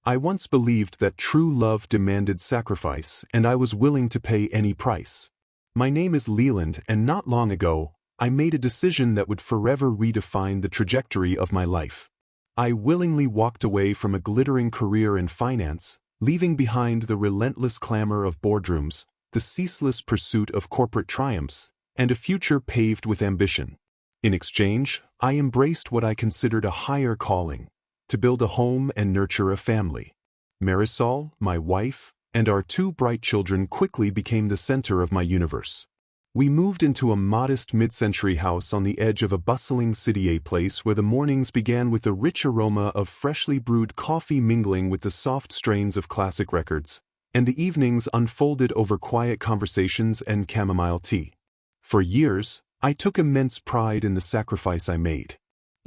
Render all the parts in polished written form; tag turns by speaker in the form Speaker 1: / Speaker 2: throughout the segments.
Speaker 1: I once believed that true love demanded sacrifice, and I was willing to pay any price. My name is Leland, and not long ago, I made a decision that would forever redefine the trajectory of my life. I willingly walked away from a glittering career in finance, leaving behind the relentless clamor of boardrooms, the ceaseless pursuit of corporate triumphs, and a future paved with ambition. In exchange, I embraced what I considered a higher calling: to build a home and nurture a family. Marisol, my wife, and our two bright children quickly became the center of my universe. We moved into a modest mid-century house on the edge of a bustling city, a place where the mornings began with the rich aroma of freshly brewed coffee mingling with the soft strains of classic records, and the evenings unfolded over quiet conversations and chamomile tea. For years, I took immense pride in the sacrifice I made.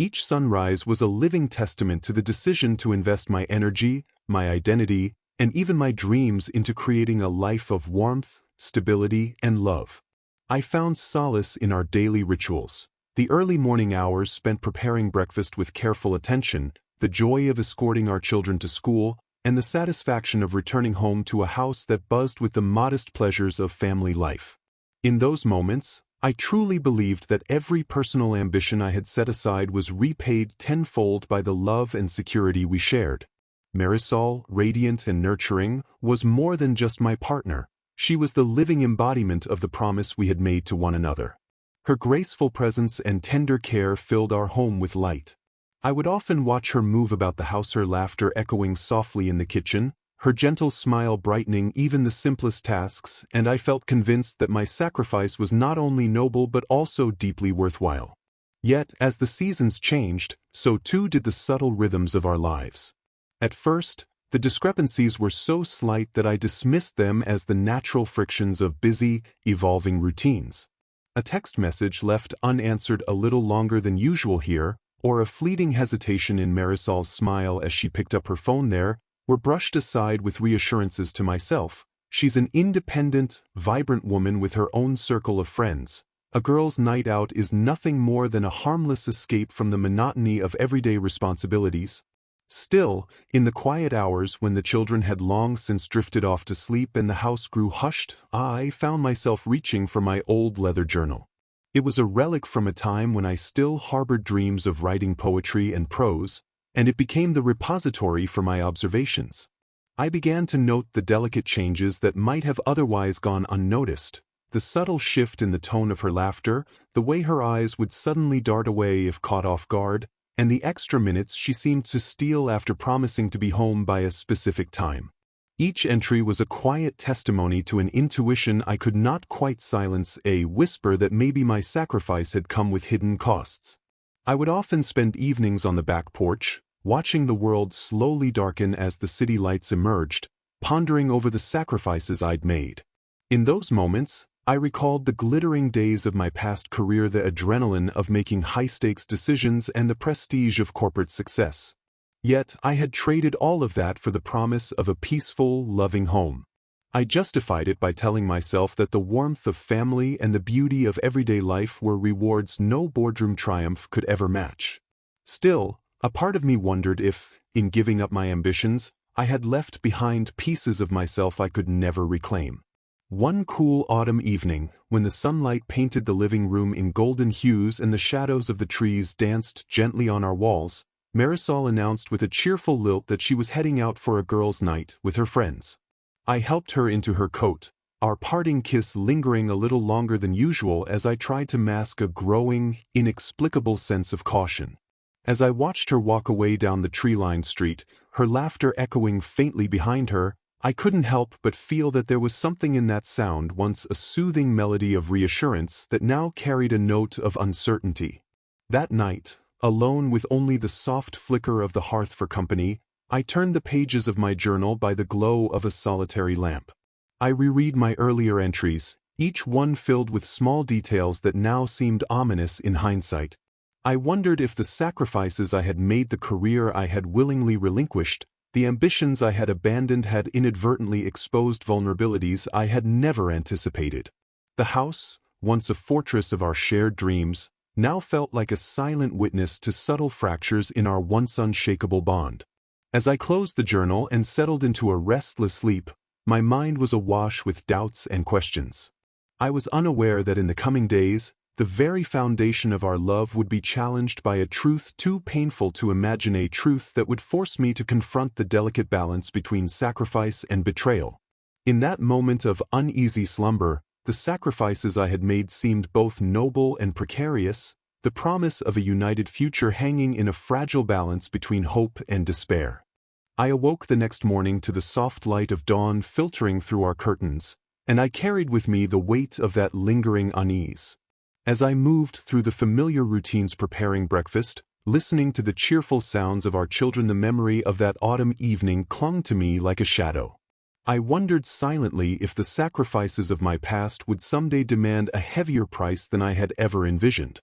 Speaker 1: Each sunrise was a living testament to the decision to invest my energy, my identity, and even my dreams into creating a life of warmth, stability, and love. I found solace in our daily rituals: the early morning hours spent preparing breakfast with careful attention, the joy of escorting our children to school, and the satisfaction of returning home to a house that buzzed with the modest pleasures of family life. In those moments, I truly believed that every personal ambition I had set aside was repaid tenfold by the love and security we shared. Marisol, radiant and nurturing, was more than just my partner. She was the living embodiment of the promise we had made to one another. Her graceful presence and tender care filled our home with light. I would often watch her move about the house, her laughter echoing softly in the kitchen, her gentle smile brightening even the simplest tasks, and I felt convinced that my sacrifice was not only noble but also deeply worthwhile. Yet, as the seasons changed, so too did the subtle rhythms of our lives. At first, the discrepancies were so slight that I dismissed them as the natural frictions of busy, evolving routines. A text message left unanswered a little longer than usual here, or a fleeting hesitation in Marisol's smile as she picked up her phone there, were brushed aside with reassurances to myself. She's an independent, vibrant woman with her own circle of friends. A girl's night out is nothing more than a harmless escape from the monotony of everyday responsibilities. Still, in the quiet hours when the children had long since drifted off to sleep and the house grew hushed, I found myself reaching for my old leather journal. It was a relic from a time when I still harbored dreams of writing poetry and prose, and it became the repository for my observations. I began to note the delicate changes that might have otherwise gone unnoticed: the subtle shift in the tone of her laughter, the way her eyes would suddenly dart away if caught off guard, and the extra minutes she seemed to steal after promising to be home by a specific time. Each entry was a quiet testimony to an intuition I could not quite silence, a whisper that maybe my sacrifice had come with hidden costs. I would often spend evenings on the back porch, watching the world slowly darken as the city lights emerged, pondering over the sacrifices I'd made. In those moments, I recalled the glittering days of my past career, the adrenaline of making high-stakes decisions and the prestige of corporate success. Yet, I had traded all of that for the promise of a peaceful, loving home. I justified it by telling myself that the warmth of family and the beauty of everyday life were rewards no boardroom triumph could ever match. Still, a part of me wondered if, in giving up my ambitions, I had left behind pieces of myself I could never reclaim. One cool autumn evening, when the sunlight painted the living room in golden hues and the shadows of the trees danced gently on our walls, Marisol announced with a cheerful lilt that she was heading out for a girls' night with her friends. I helped her into her coat, our parting kiss lingering a little longer than usual as I tried to mask a growing, inexplicable sense of caution. As I watched her walk away down the tree-lined street, her laughter echoing faintly behind her, I couldn't help but feel that there was something in that sound, once a soothing melody of reassurance, that now carried a note of uncertainty. That night, alone with only the soft flicker of the hearth for company, I turned the pages of my journal by the glow of a solitary lamp. I reread my earlier entries, each one filled with small details that now seemed ominous in hindsight. I wondered if the sacrifices I had made, the career I had willingly relinquished, the ambitions I had abandoned had inadvertently exposed vulnerabilities I had never anticipated. The house, once a fortress of our shared dreams, now felt like a silent witness to subtle fractures in our once unshakable bond. As I closed the journal and settled into a restless sleep, my mind was awash with doubts and questions. I was unaware that in the coming days, the very foundation of our love would be challenged by a truth too painful to imagine, a truth that would force me to confront the delicate balance between sacrifice and betrayal. In that moment of uneasy slumber, the sacrifices I had made seemed both noble and precarious, the promise of a united future hanging in a fragile balance between hope and despair. I awoke the next morning to the soft light of dawn filtering through our curtains, and I carried with me the weight of that lingering unease. As I moved through the familiar routines preparing breakfast, listening to the cheerful sounds of our children, the memory of that autumn evening clung to me like a shadow. I wondered silently if the sacrifices of my past would someday demand a heavier price than I had ever envisioned.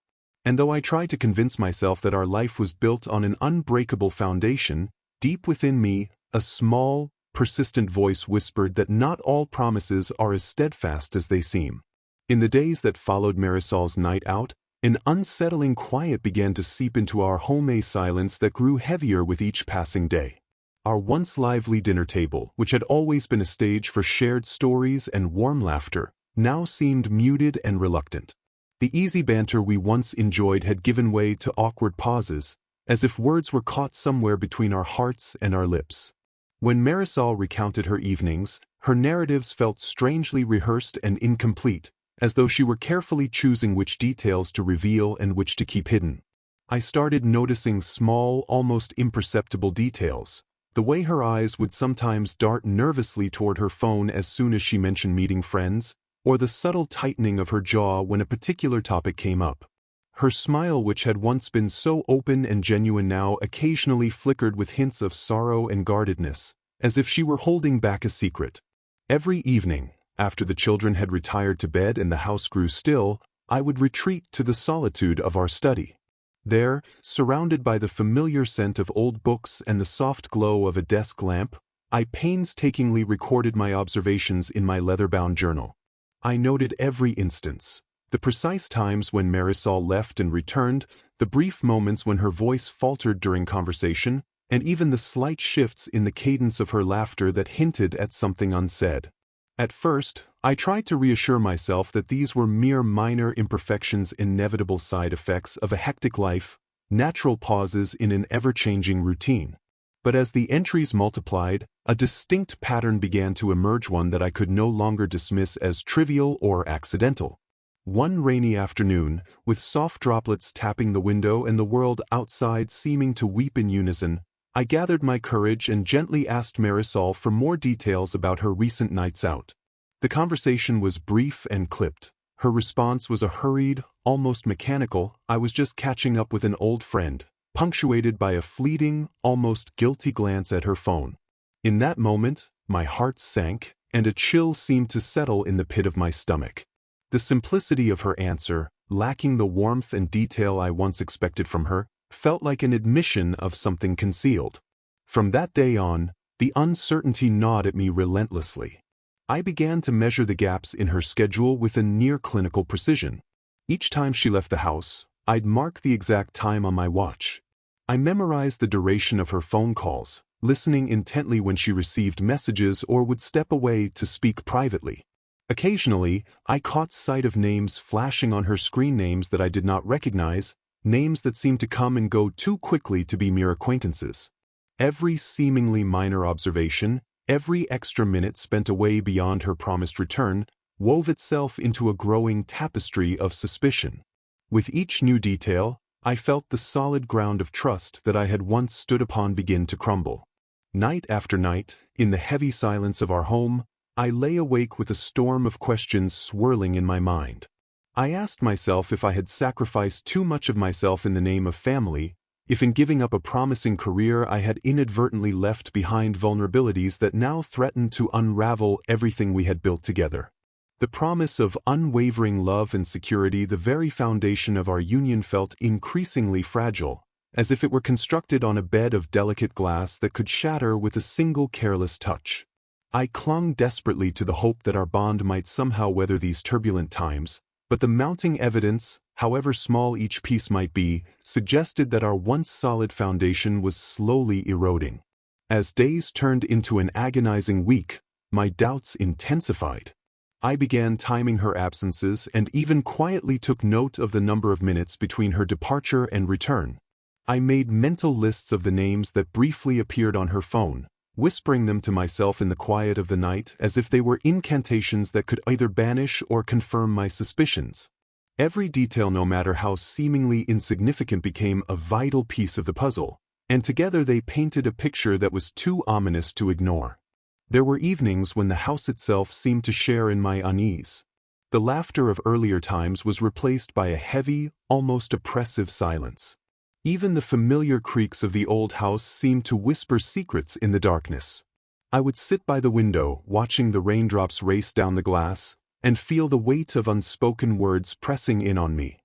Speaker 1: And though I tried to convince myself that our life was built on an unbreakable foundation, deep within me, a small, persistent voice whispered that not all promises are as steadfast as they seem. In the days that followed Marisol's night out, an unsettling quiet began to seep into our home, a silence that grew heavier with each passing day. Our once lively dinner table, which had always been a stage for shared stories and warm laughter, now seemed muted and reluctant. The easy banter we once enjoyed had given way to awkward pauses, as if words were caught somewhere between our hearts and our lips. When Marisol recounted her evenings, her narratives felt strangely rehearsed and incomplete, as though she were carefully choosing which details to reveal and which to keep hidden. I started noticing small, almost imperceptible details, the way her eyes would sometimes dart nervously toward her phone as soon as she mentioned meeting friends, or the subtle tightening of her jaw when a particular topic came up. Her smile, which had once been so open and genuine, now occasionally flickered with hints of sorrow and guardedness, as if she were holding back a secret. Every evening, after the children had retired to bed and the house grew still, I would retreat to the solitude of our study. There, surrounded by the familiar scent of old books and the soft glow of a desk lamp, I painstakingly recorded my observations in my leather-bound journal. I noted every instance, the precise times when Marisol left and returned, the brief moments when her voice faltered during conversation, and even the slight shifts in the cadence of her laughter that hinted at something unsaid. At first, I tried to reassure myself that these were mere minor imperfections, inevitable side effects of a hectic life, natural pauses in an ever-changing routine. But as the entries multiplied, a distinct pattern began to emerge, one that I could no longer dismiss as trivial or accidental. One rainy afternoon, with soft droplets tapping the window and the world outside seeming to weep in unison, I gathered my courage and gently asked Marisol for more details about her recent nights out. The conversation was brief and clipped. Her response was a hurried, almost mechanical, "I was just catching up with an old friend," punctuated by a fleeting, almost guilty glance at her phone. In that moment, my heart sank, and a chill seemed to settle in the pit of my stomach. The simplicity of her answer, lacking the warmth and detail I once expected from her, felt like an admission of something concealed. From that day on, the uncertainty gnawed at me relentlessly. I began to measure the gaps in her schedule with a near-clinical precision. Each time she left the house, I'd mark the exact time on my watch. I memorized the duration of her phone calls, listening intently when she received messages or would step away to speak privately. Occasionally, I caught sight of names flashing on her screen, names that I did not recognize, names that seemed to come and go too quickly to be mere acquaintances. Every seemingly minor observation, every extra minute spent away beyond her promised return, wove itself into a growing tapestry of suspicion. With each new detail, I felt the solid ground of trust that I had once stood upon begin to crumble. Night after night, in the heavy silence of our home, I lay awake with a storm of questions swirling in my mind. I asked myself if I had sacrificed too much of myself in the name of family, if in giving up a promising career I had inadvertently left behind vulnerabilities that now threatened to unravel everything we had built together. The promise of unwavering love and security, the very foundation of our union, felt increasingly fragile, as if it were constructed on a bed of delicate glass that could shatter with a single careless touch. I clung desperately to the hope that our bond might somehow weather these turbulent times, but the mounting evidence, however small each piece might be, suggested that our once solid foundation was slowly eroding. As days turned into an agonizing week, my doubts intensified. I began timing her absences and even quietly took note of the number of minutes between her departure and return. I made mental lists of the names that briefly appeared on her phone, whispering them to myself in the quiet of the night as if they were incantations that could either banish or confirm my suspicions. Every detail, no matter how seemingly insignificant, became a vital piece of the puzzle, and together they painted a picture that was too ominous to ignore. There were evenings when the house itself seemed to share in my unease. The laughter of earlier times was replaced by a heavy, almost oppressive silence. Even the familiar creaks of the old house seemed to whisper secrets in the darkness. I would sit by the window, watching the raindrops race down the glass, and feel the weight of unspoken words pressing in on me.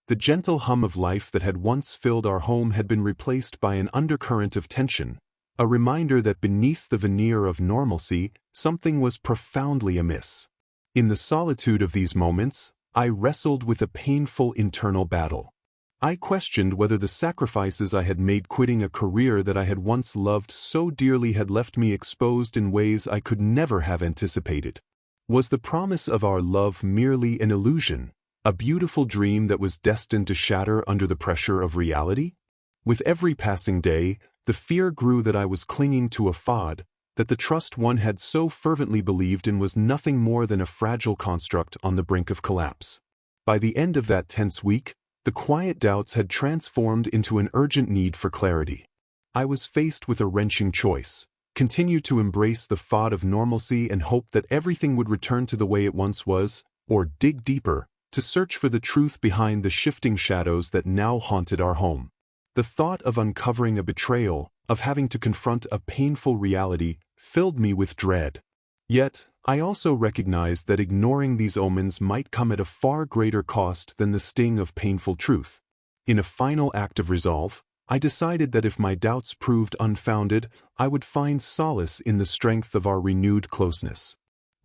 Speaker 1: The gentle hum of life that had once filled our home had been replaced by an undercurrent of tension, a reminder that beneath the veneer of normalcy, something was profoundly amiss. In the solitude of these moments, I wrestled with a painful internal battle. I questioned whether the sacrifices I had made quitting a career that I had once loved so dearly had left me exposed in ways I could never have anticipated. Was the promise of our love merely an illusion, a beautiful dream that was destined to shatter under the pressure of reality? With every passing day, the fear grew that I was clinging to a facade, that the trust one had so fervently believed in was nothing more than a fragile construct on the brink of collapse. By the end of that tense week, the quiet doubts had transformed into an urgent need for clarity. I was faced with a wrenching choice: continue to embrace the facade of normalcy and hope that everything would return to the way it once was, or dig deeper, to search for the truth behind the shifting shadows that now haunted our home. The thought of uncovering a betrayal, of having to confront a painful reality, filled me with dread. Yet, I also recognized that ignoring these omens might come at a far greater cost than the sting of painful truth. In a final act of resolve, I decided that if my doubts proved unfounded, I would find solace in the strength of our renewed closeness.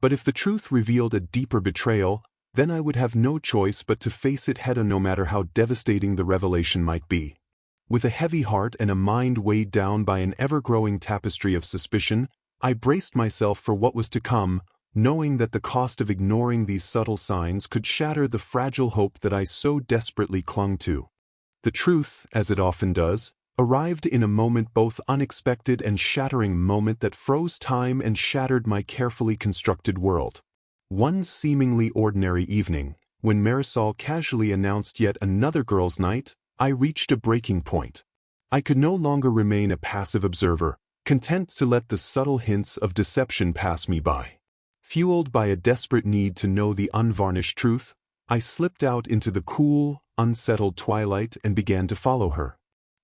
Speaker 1: But if the truth revealed a deeper betrayal, then I would have no choice but to face it head-on, no matter how devastating the revelation might be. With a heavy heart and a mind weighed down by an ever-growing tapestry of suspicion, I braced myself for what was to come, knowing that the cost of ignoring these subtle signs could shatter the fragile hope that I so desperately clung to. The truth, as it often does, arrived in a moment both unexpected and shattering, moment that froze time and shattered my carefully constructed world. One seemingly ordinary evening, when Marisol casually announced yet another girls' night, I reached a breaking point. I could no longer remain a passive observer, content to let the subtle hints of deception pass me by. Fueled by a desperate need to know the unvarnished truth, I slipped out into the cool, unsettled twilight and began to follow her.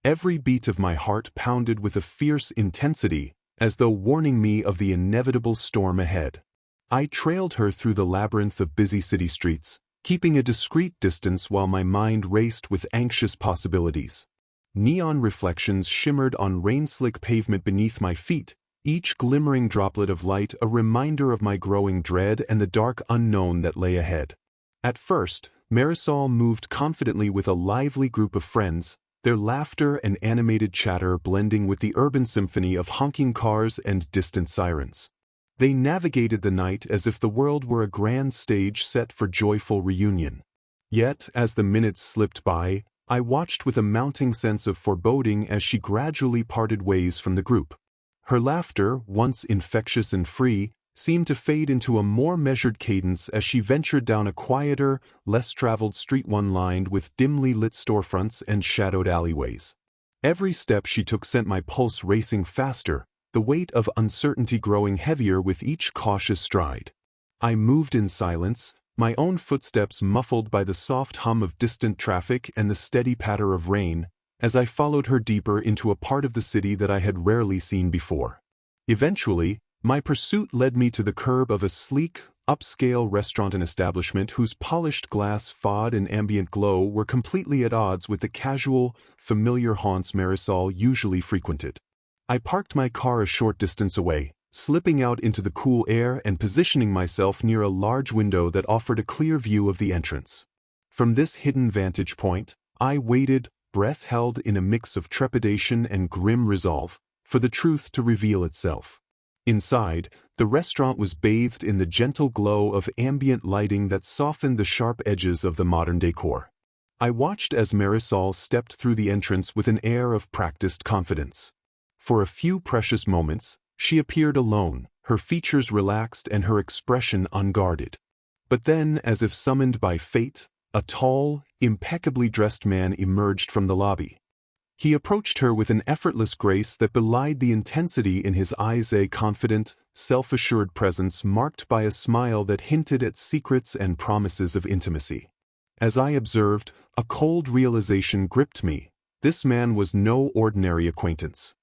Speaker 1: Every beat of my heart pounded with a fierce intensity, as though warning me of the inevitable storm ahead. I trailed her through the labyrinth of busy city streets, keeping a discreet distance while my mind raced with anxious possibilities. Neon reflections shimmered on rain-slick pavement beneath my feet, each glimmering droplet of light a reminder of my growing dread and the dark unknown that lay ahead. At first, Marisol moved confidently with a lively group of friends, their laughter and animated chatter blending with the urban symphony of honking cars and distant sirens. They navigated the night as if the world were a grand stage set for joyful reunion. Yet, as the minutes slipped by, I watched with a mounting sense of foreboding as she gradually parted ways from the group. Her laughter, once infectious and free, seemed to fade into a more measured cadence as she ventured down a quieter, less traveled street, one lined with dimly lit storefronts and shadowed alleyways. Every step she took sent my pulse racing faster, the weight of uncertainty growing heavier with each cautious stride. I moved in silence, my own footsteps muffled by the soft hum of distant traffic and the steady patter of rain, as I followed her deeper into a part of the city that I had rarely seen before. Eventually, my pursuit led me to the curb of a sleek, upscale restaurant and establishment whose polished glass facade and ambient glow were completely at odds with the casual, familiar haunts Marisol usually frequented. I parked my car a short distance away, slipping out into the cool air and positioning myself near a large window that offered a clear view of the entrance. From this hidden vantage point, I waited, breath held in a mix of trepidation and grim resolve, for the truth to reveal itself. Inside, the restaurant was bathed in the gentle glow of ambient lighting that softened the sharp edges of the modern decor. I watched as Marisol stepped through the entrance with an air of practiced confidence. For a few precious moments, she appeared alone, her features relaxed and her expression unguarded. But then, as if summoned by fate, a tall, impeccably dressed man emerged from the lobby. He approached her with an effortless grace that belied the intensity in his eyes, a confident, self-assured presence marked by a smile that hinted at secrets and promises of intimacy. As I observed, a cold realization gripped me. This man was no ordinary acquaintance.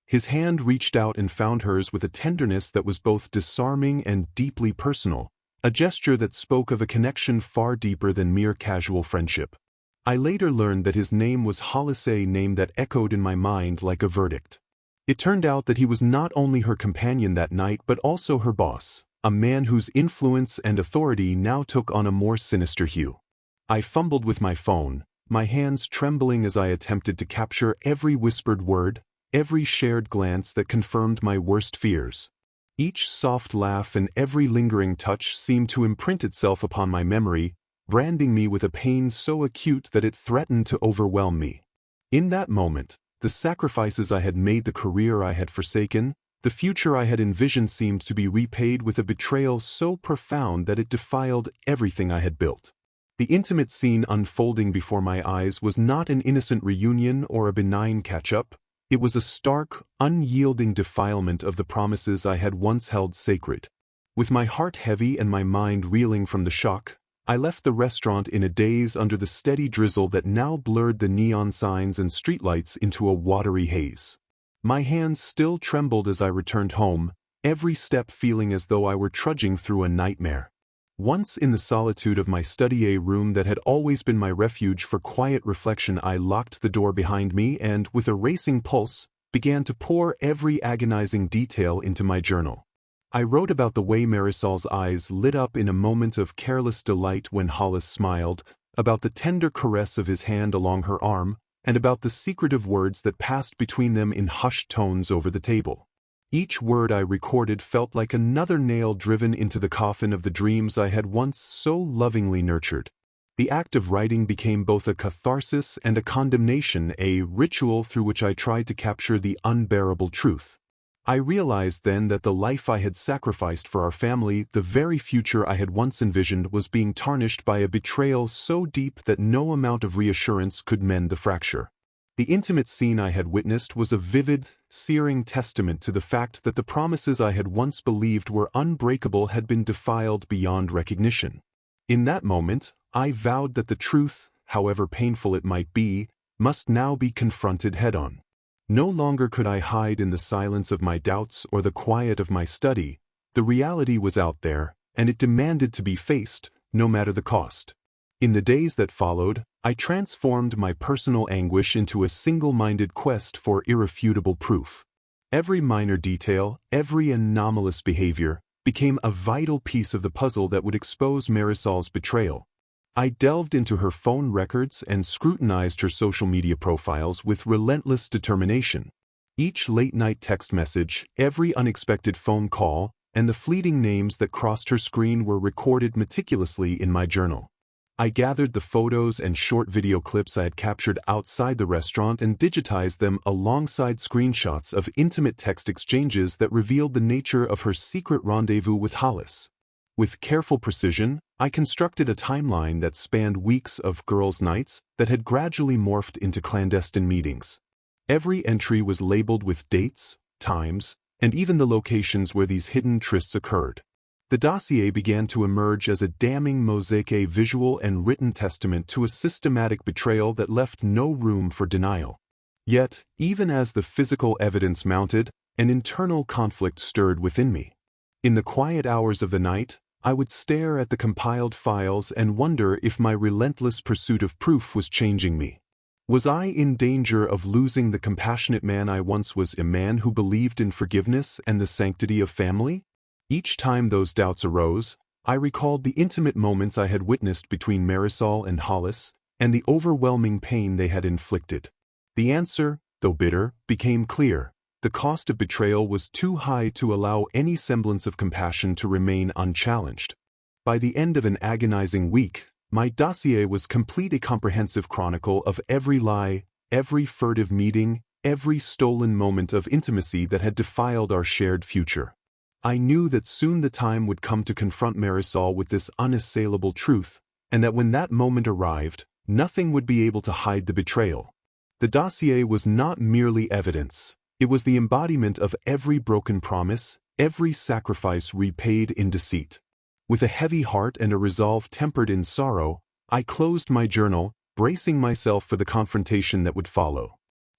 Speaker 1: His hand reached out and found hers with a tenderness that was both disarming and deeply personal, a gesture that spoke of a connection far deeper than mere casual friendship. I later learned that his name was Hollis, a name that echoed in my mind like a verdict. It turned out that he was not only her companion that night but also her boss, a man whose influence and authority now took on a more sinister hue. I fumbled with my phone, my hands trembling as I attempted to capture every whispered word, every shared glance that confirmed my worst fears. Each soft laugh and every lingering touch seemed to imprint itself upon my memory, branding me with a pain so acute that it threatened to overwhelm me. In that moment, the sacrifices I had made, the career I had forsaken, the future I had envisioned seemed to be repaid with a betrayal so profound that it defiled everything I had built. The intimate scene unfolding before my eyes was not an innocent reunion or a benign catch-up. It was a stark, unyielding defilement of the promises I had once held sacred. With my heart heavy and my mind reeling from the shock, I left the restaurant in a daze under the steady drizzle that now blurred the neon signs and streetlights into a watery haze. My hands still trembled as I returned home, every step feeling as though I were trudging through a nightmare. Once in the solitude of my study, a room that had always been my refuge for quiet reflection, I locked the door behind me and, with a racing pulse, began to pour every agonizing detail into my journal. I wrote about the way Marisol's eyes lit up in a moment of careless delight when Hollis smiled, about the tender caress of his hand along her arm, and about the secretive words that passed between them in hushed tones over the table. Each word I recorded felt like another nail driven into the coffin of the dreams I had once so lovingly nurtured. The act of writing became both a catharsis and a condemnation, a ritual through which I tried to capture the unbearable truth. I realized then that the life I had sacrificed for our family, the very future I had once envisioned, was being tarnished by a betrayal so deep that no amount of reassurance could mend the fracture. The intimate scene I had witnessed was a vivid, searing testament to the fact that the promises I had once believed were unbreakable had been defiled beyond recognition. In that moment, I vowed that the truth, however painful it might be, must now be confronted head-on. No longer could I hide in the silence of my doubts or the quiet of my study. The reality was out there, and it demanded to be faced, no matter the cost. In the days that followed, I transformed my personal anguish into a single-minded quest for irrefutable proof. Every minor detail, every anomalous behavior, became a vital piece of the puzzle that would expose Marisol's betrayal. I delved into her phone records and scrutinized her social media profiles with relentless determination. Each late-night text message, every unexpected phone call, and the fleeting names that crossed her screen were recorded meticulously in my journal. I gathered the photos and short video clips I had captured outside the restaurant and digitized them alongside screenshots of intimate text exchanges that revealed the nature of her secret rendezvous with Hollis. With careful precision, I constructed a timeline that spanned weeks of girls' nights that had gradually morphed into clandestine meetings. Every entry was labeled with dates, times, and even the locations where these hidden trysts occurred. The dossier began to emerge as a damning mosaic, a visual and written testament to a systematic betrayal that left no room for denial. Yet, even as the physical evidence mounted, an internal conflict stirred within me. In the quiet hours of the night, I would stare at the compiled files and wonder if my relentless pursuit of proof was changing me. Was I in danger of losing the compassionate man I once was, a man who believed in forgiveness and the sanctity of family? Each time those doubts arose, I recalled the intimate moments I had witnessed between Marisol and Hollis, and the overwhelming pain they had inflicted. The answer, though bitter, became clear. The cost of betrayal was too high to allow any semblance of compassion to remain unchallenged. By the end of an agonizing week, my dossier was complete, a comprehensive chronicle of every lie, every furtive meeting, every stolen moment of intimacy that had defiled our shared future. I knew that soon the time would come to confront Marisol with this unassailable truth, and that when that moment arrived, nothing would be able to hide the betrayal. The dossier was not merely evidence, it was the embodiment of every broken promise, every sacrifice repaid in deceit. With a heavy heart and a resolve tempered in sorrow, I closed my journal, bracing myself for the confrontation that would follow.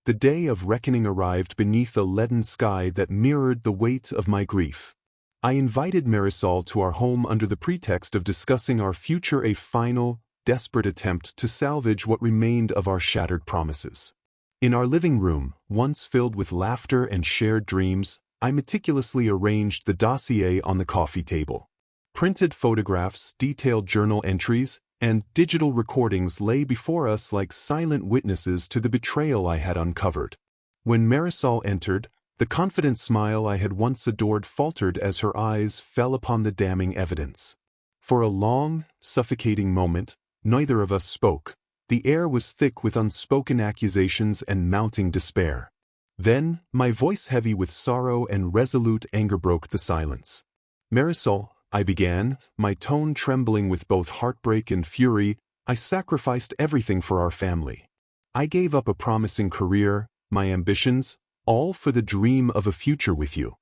Speaker 1: The day of reckoning arrived beneath a leaden sky that mirrored the weight of my grief. I invited Marisol to our home under the pretext of discussing our future, a final, desperate attempt to salvage what remained of our shattered promises. In our living room, once filled with laughter and shared dreams, I meticulously arranged the dossier on the coffee table. Printed photographs, detailed journal entries, and digital recordings lay before us like silent witnesses to the betrayal I had uncovered. When Marisol entered, the confident smile I had once adored faltered as her eyes fell upon the damning evidence. For a long, suffocating moment, neither of us spoke. The air was thick with unspoken accusations and mounting despair. Then, my voice heavy with sorrow and resolute anger broke the silence. "Marisol," I began, my tone trembling with both heartbreak and fury, "I sacrificed everything for our family. I gave up a promising career, my ambitions, all for the dream of a future with you.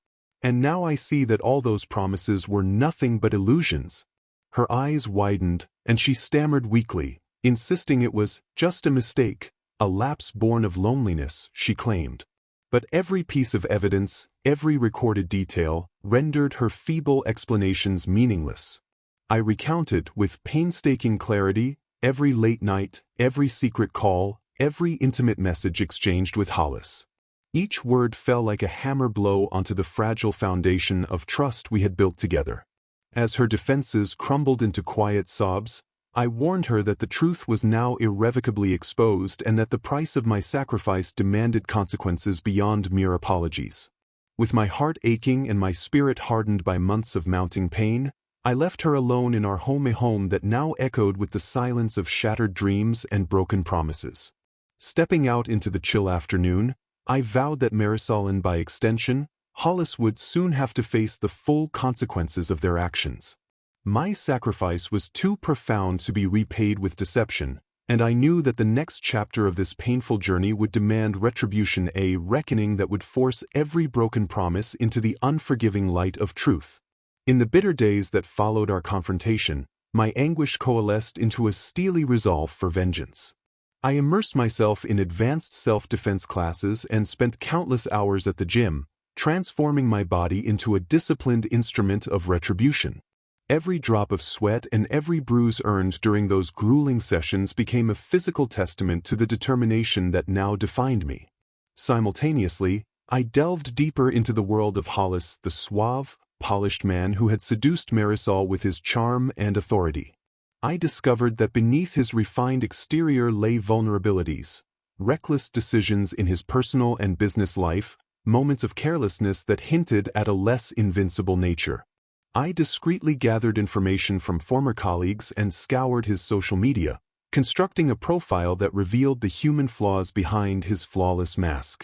Speaker 1: And now I see that all those promises were nothing but illusions." Her eyes widened, and she stammered weakly, insisting it was just a mistake, a lapse born of loneliness, she claimed. But every piece of evidence, every recorded detail, rendered her feeble explanations meaningless. I recounted, with painstaking clarity, every late night, every secret call, every intimate message exchanged with Hollis. Each word fell like a hammer blow onto the fragile foundation of trust we had built together. As her defenses crumbled into quiet sobs, I warned her that the truth was now irrevocably exposed and that the price of my sacrifice demanded consequences beyond mere apologies. With my heart aching and my spirit hardened by months of mounting pain, I left her alone in our home, a home that now echoed with the silence of shattered dreams and broken promises. Stepping out into the chill afternoon, I vowed that Marisol and by extension, Hollis would soon have to face the full consequences of their actions. My sacrifice was too profound to be repaid with deception, and I knew that the next chapter of this painful journey would demand retribution, a reckoning that would force every broken promise into the unforgiving light of truth. In the bitter days that followed our confrontation, my anguish coalesced into a steely resolve for vengeance. I immersed myself in advanced self-defense classes and spent countless hours at the gym, transforming my body into a disciplined instrument of retribution. Every drop of sweat and every bruise earned during those grueling sessions became a physical testament to the determination that now defined me. Simultaneously, I delved deeper into the world of Hollis, the suave, polished man who had seduced Marisol with his charm and authority. I discovered that beneath his refined exterior lay vulnerabilities, reckless decisions in his personal and business life, moments of carelessness that hinted at a less invincible nature. I discreetly gathered information from former colleagues and scoured his social media, constructing a profile that revealed the human flaws behind his flawless mask.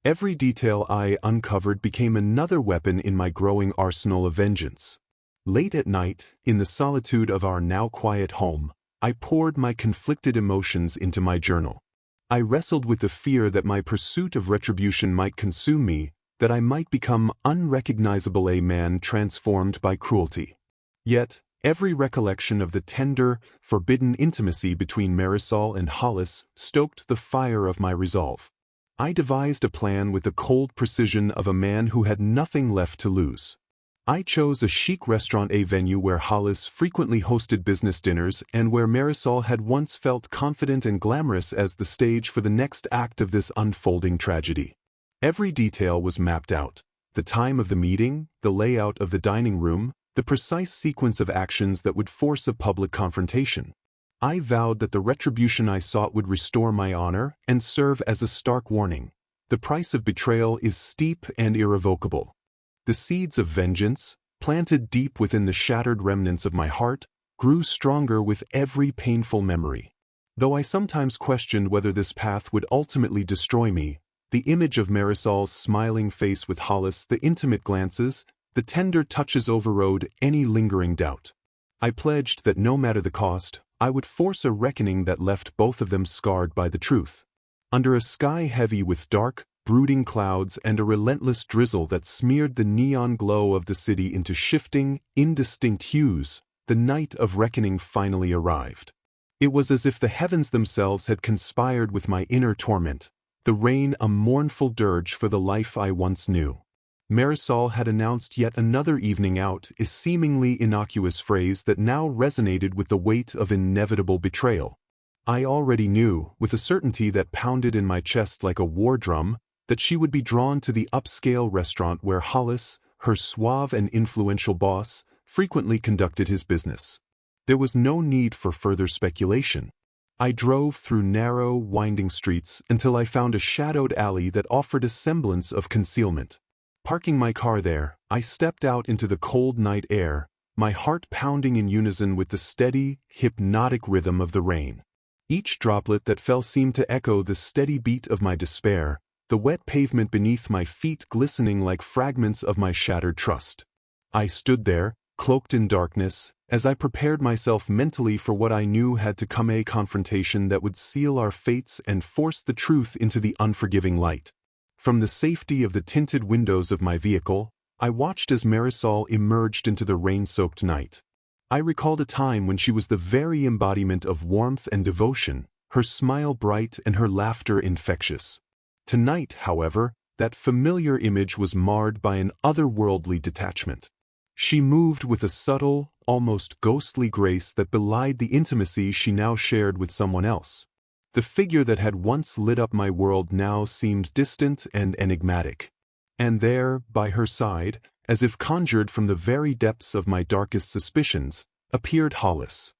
Speaker 1: Every detail I uncovered became another weapon in my growing arsenal of vengeance. Late at night, in the solitude of our now quiet home, I poured my conflicted emotions into my journal. I wrestled with the fear that my pursuit of retribution might consume me, that I might become unrecognizable, a man transformed by cruelty. Yet, every recollection of the tender, forbidden intimacy between Marisol and Hollis stoked the fire of my resolve. I devised a plan with the cold precision of a man who had nothing left to lose. I chose a chic restaurant, a venue where Hollis frequently hosted business dinners and where Marisol had once felt confident and glamorous, as the stage for the next act of this unfolding tragedy. Every detail was mapped out: the time of the meeting, the layout of the dining room, the precise sequence of actions that would force a public confrontation. I vowed that the retribution I sought would restore my honor and serve as a stark warning. The price of betrayal is steep and irrevocable. The seeds of vengeance, planted deep within the shattered remnants of my heart, grew stronger with every painful memory. Though I sometimes questioned whether this path would ultimately destroy me, the image of Marisol's smiling face with Hollis, the intimate glances, the tender touches overrode any lingering doubt. I pledged that no matter the cost, I would force a reckoning that left both of them scarred by the truth. Under a sky heavy with dark, brooding clouds and a relentless drizzle that smeared the neon glow of the city into shifting, indistinct hues, the night of reckoning finally arrived. It was as if the heavens themselves had conspired with my inner torment, the rain a mournful dirge for the life I once knew. Marisol had announced yet another evening out, a seemingly innocuous phrase that now resonated with the weight of inevitable betrayal. I already knew, with a certainty that pounded in my chest like a war drum, that she would be drawn to the upscale restaurant where Hollis, her suave and influential boss, frequently conducted his business. There was no need for further speculation. I drove through narrow, winding streets until I found a shadowed alley that offered a semblance of concealment. Parking my car there, I stepped out into the cold night air, my heart pounding in unison with the steady, hypnotic rhythm of the rain. Each droplet that fell seemed to echo the steady beat of my despair, the wet pavement beneath my feet glistening like fragments of my shattered trust. I stood there, cloaked in darkness, as I prepared myself mentally for what I knew had to come, a confrontation that would seal our fates and force the truth into the unforgiving light. From the safety of the tinted windows of my vehicle, I watched as Marisol emerged into the rain-soaked night. I recalled a time when she was the very embodiment of warmth and devotion, her smile bright and her laughter infectious. Tonight, however, that familiar image was marred by an otherworldly detachment. She moved with a subtle, almost ghostly grace that belied the intimacy she now shared with someone else. The figure that had once lit up my world now seemed distant and enigmatic. And there, by her side, as if conjured from the very depths of my darkest suspicions, appeared Hollis.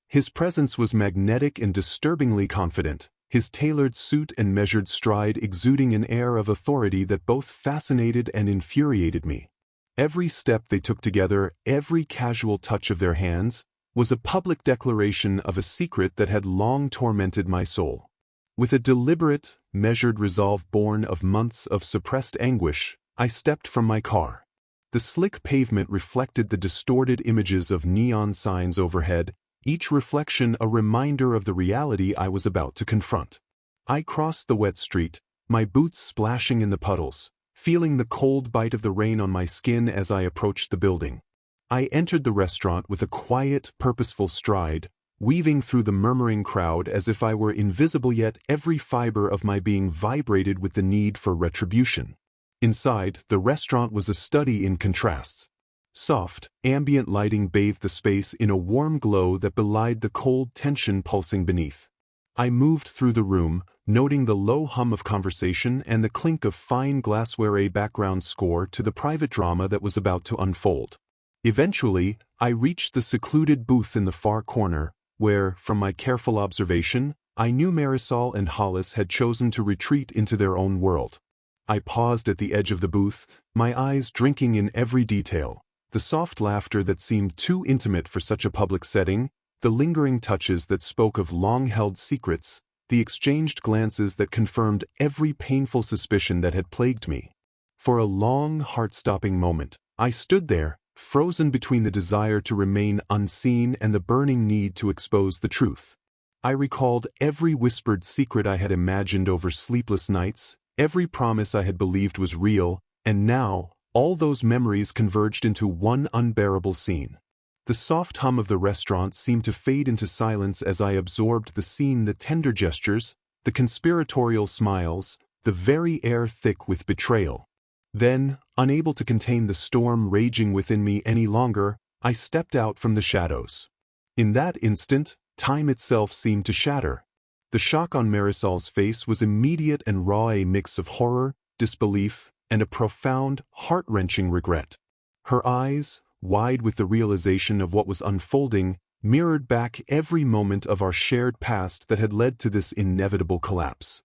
Speaker 1: His presence was magnetic and disturbingly confident, his tailored suit and measured stride exuding an air of authority that both fascinated and infuriated me. Every step they took together, every casual touch of their hands, was a public declaration of a secret that had long tormented my soul. With a deliberate, measured resolve born of months of suppressed anguish, I stepped from my car. The slick pavement reflected the distorted images of neon signs overhead, each reflection a reminder of the reality I was about to confront. I crossed the wet street, my boots splashing in the puddles, feeling the cold bite of the rain on my skin as I approached the building. I entered the restaurant with a quiet, purposeful stride, weaving through the murmuring crowd as if I were invisible, yet every fiber of my being vibrated with the need for retribution. Inside, the restaurant was a study in contrasts. Soft, ambient lighting bathed the space in a warm glow that belied the cold tension pulsing beneath. I moved through the room, noting the low hum of conversation and the clink of fine glassware, a background score to the private drama that was about to unfold. Eventually, I reached the secluded booth in the far corner, where, from my careful observation, I knew Marisol and Hollis had chosen to retreat into their own world. I paused at the edge of the booth, my eyes drinking in every detail, the soft laughter that seemed too intimate for such a public setting, the lingering touches that spoke of long-held secrets, the exchanged glances that confirmed every painful suspicion that had plagued me. For a long, heart-stopping moment, I stood there, frozen between the desire to remain unseen and the burning need to expose the truth. I recalled every whispered secret I had imagined over sleepless nights, every promise I had believed was real, and now, all those memories converged into one unbearable scene. The soft hum of the restaurant seemed to fade into silence as I absorbed the scene, the tender gestures, the conspiratorial smiles, the very air thick with betrayal. Then, unable to contain the storm raging within me any longer, I stepped out from the shadows. In that instant, time itself seemed to shatter. The shock on Marisol's face was immediate and raw, a mix of horror, disbelief, and a profound, heart-wrenching regret. Her eyes, wide with the realization of what was unfolding, mirrored back every moment of our shared past that had led to this inevitable collapse.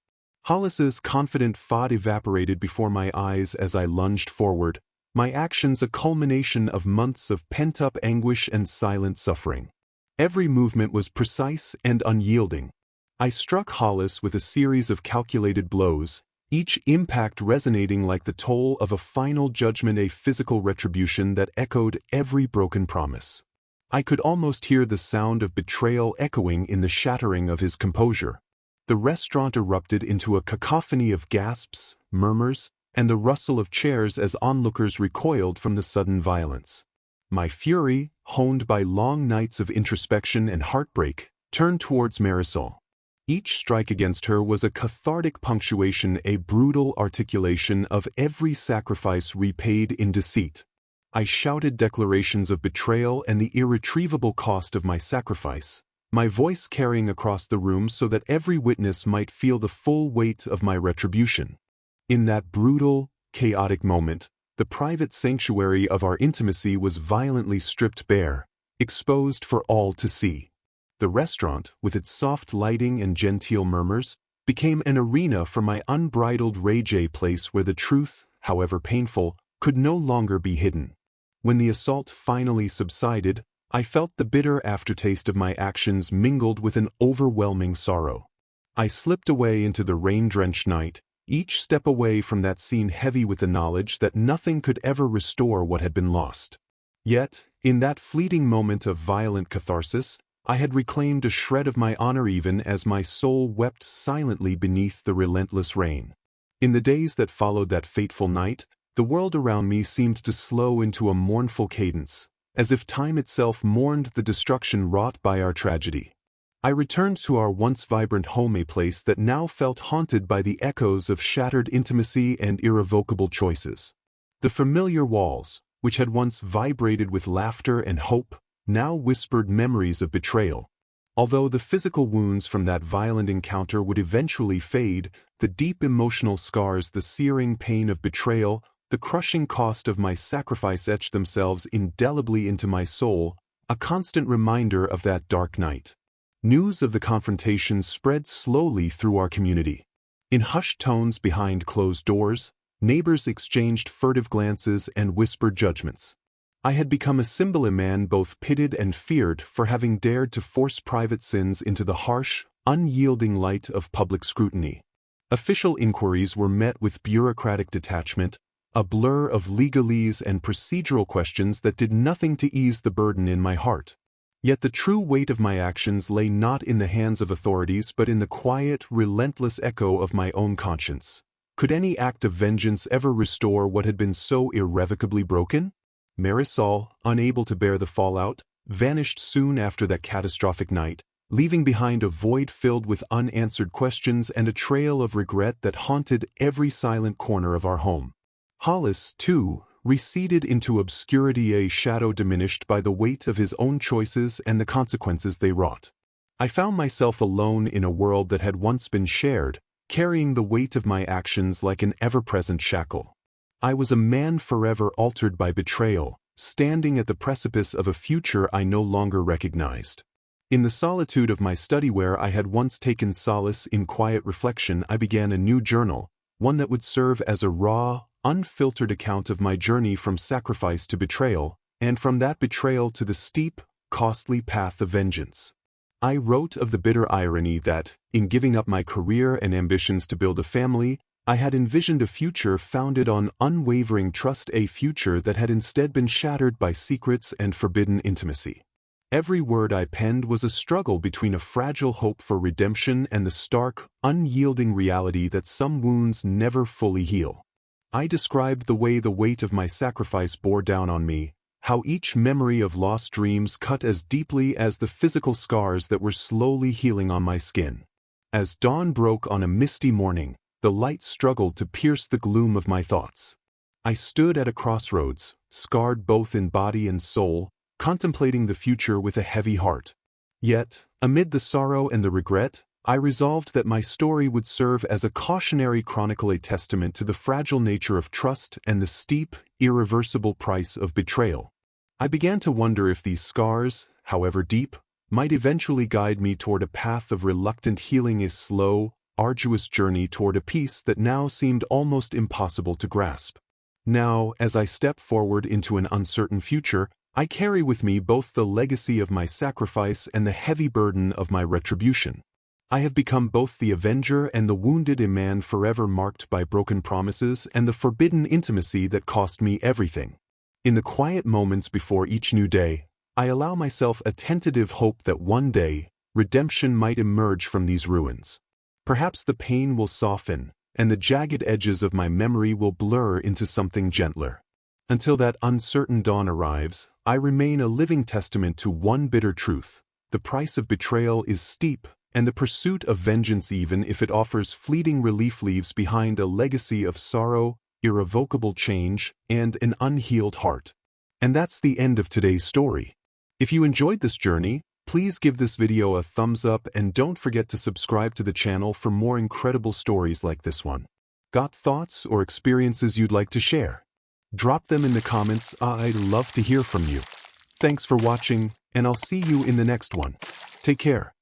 Speaker 1: Hollis's confident thought evaporated before my eyes as I lunged forward, my actions a culmination of months of pent-up anguish and silent suffering. Every movement was precise and unyielding. I struck Hollis with a series of calculated blows, each impact resonating like the toll of a final judgment, a physical retribution that echoed every broken promise. I could almost hear the sound of betrayal echoing in the shattering of his composure. The restaurant erupted into a cacophony of gasps, murmurs, and the rustle of chairs as onlookers recoiled from the sudden violence. My fury, honed by long nights of introspection and heartbreak, turned towards Marisol. Each strike against her was a cathartic punctuation, a brutal articulation of every sacrifice repaid in deceit. I shouted declarations of betrayal and the irretrievable cost of my sacrifice, my voice carrying across the room so that every witness might feel the full weight of my retribution. In that brutal, chaotic moment, the private sanctuary of our intimacy was violently stripped bare, exposed for all to see. The restaurant, with its soft lighting and genteel murmurs, became an arena for my unbridled rage, a place where the truth, however painful, could no longer be hidden. When the assault finally subsided, I felt the bitter aftertaste of my actions mingled with an overwhelming sorrow. I slipped away into the rain-drenched night, each step away from that scene heavy with the knowledge that nothing could ever restore what had been lost. Yet, in that fleeting moment of violent catharsis, I had reclaimed a shred of my honor even as my soul wept silently beneath the relentless rain. In the days that followed that fateful night, the world around me seemed to slow into a mournful cadence, as if time itself mourned the destruction wrought by our tragedy. I returned to our once vibrant home, a place that now felt haunted by the echoes of shattered intimacy and irrevocable choices. The familiar walls, which had once vibrated with laughter and hope, now whispered memories of betrayal. Although the physical wounds from that violent encounter would eventually fade, the deep emotional scars, the searing pain of betrayal, the crushing cost of my sacrifice etched themselves indelibly into my soul, a constant reminder of that dark night. News of the confrontation spread slowly through our community. In hushed tones behind closed doors, neighbors exchanged furtive glances and whispered judgments. I had become a symbol, a man both pitied and feared for having dared to force private sins into the harsh, unyielding light of public scrutiny. Official inquiries were met with bureaucratic detachment, a blur of legalese and procedural questions that did nothing to ease the burden in my heart. Yet the true weight of my actions lay not in the hands of authorities but in the quiet, relentless echo of my own conscience. Could any act of vengeance ever restore what had been so irrevocably broken? Marisol, unable to bear the fallout, vanished soon after that catastrophic night, leaving behind a void filled with unanswered questions and a trail of regret that haunted every silent corner of our home. Hollis, too, receded into obscurity, a shadow diminished by the weight of his own choices and the consequences they wrought. I found myself alone in a world that had once been shared, carrying the weight of my actions like an ever-present shackle. I was a man forever altered by betrayal, standing at the precipice of a future I no longer recognized. In the solitude of my study, where I had once taken solace in quiet reflection, I began a new journal, one that would serve as a raw, unfiltered account of my journey from sacrifice to betrayal, and from that betrayal to the steep, costly path of vengeance. I wrote of the bitter irony that, in giving up my career and ambitions to build a family, I had envisioned a future founded on unwavering trust, a future that had instead been shattered by secrets and forbidden intimacy. Every word I penned was a struggle between a fragile hope for redemption and the stark, unyielding reality that some wounds never fully heal. I described the way the weight of my sacrifice bore down on me, how each memory of lost dreams cut as deeply as the physical scars that were slowly healing on my skin. As dawn broke on a misty morning, the light struggled to pierce the gloom of my thoughts. I stood at a crossroads, scarred both in body and soul, contemplating the future with a heavy heart. Yet, amid the sorrow and the regret, I resolved that my story would serve as a cautionary chronicle, a testament to the fragile nature of trust and the steep, irreversible price of betrayal. I began to wonder if these scars, however deep, might eventually guide me toward a path of reluctant healing, a slow, arduous journey toward a peace that now seemed almost impossible to grasp. Now, as I step forward into an uncertain future, I carry with me both the legacy of my sacrifice and the heavy burden of my retribution. I have become both the avenger and the wounded, a man forever marked by broken promises and the forbidden intimacy that cost me everything. In the quiet moments before each new day, I allow myself a tentative hope that one day, redemption might emerge from these ruins. Perhaps the pain will soften, and the jagged edges of my memory will blur into something gentler. Until that uncertain dawn arrives, I remain a living testament to one bitter truth: the price of betrayal is steep, and the pursuit of vengeance, even if it offers fleeting relief, leaves behind a legacy of sorrow, irrevocable change, and an unhealed heart. And that's the end of today's story. If you enjoyed this journey, please give this video a thumbs up and don't forget to subscribe to the channel for more incredible stories like this one. Got thoughts or experiences you'd like to share? Drop them in the comments. I'd love to hear from you. Thanks for watching, and I'll see you in the next one. Take care.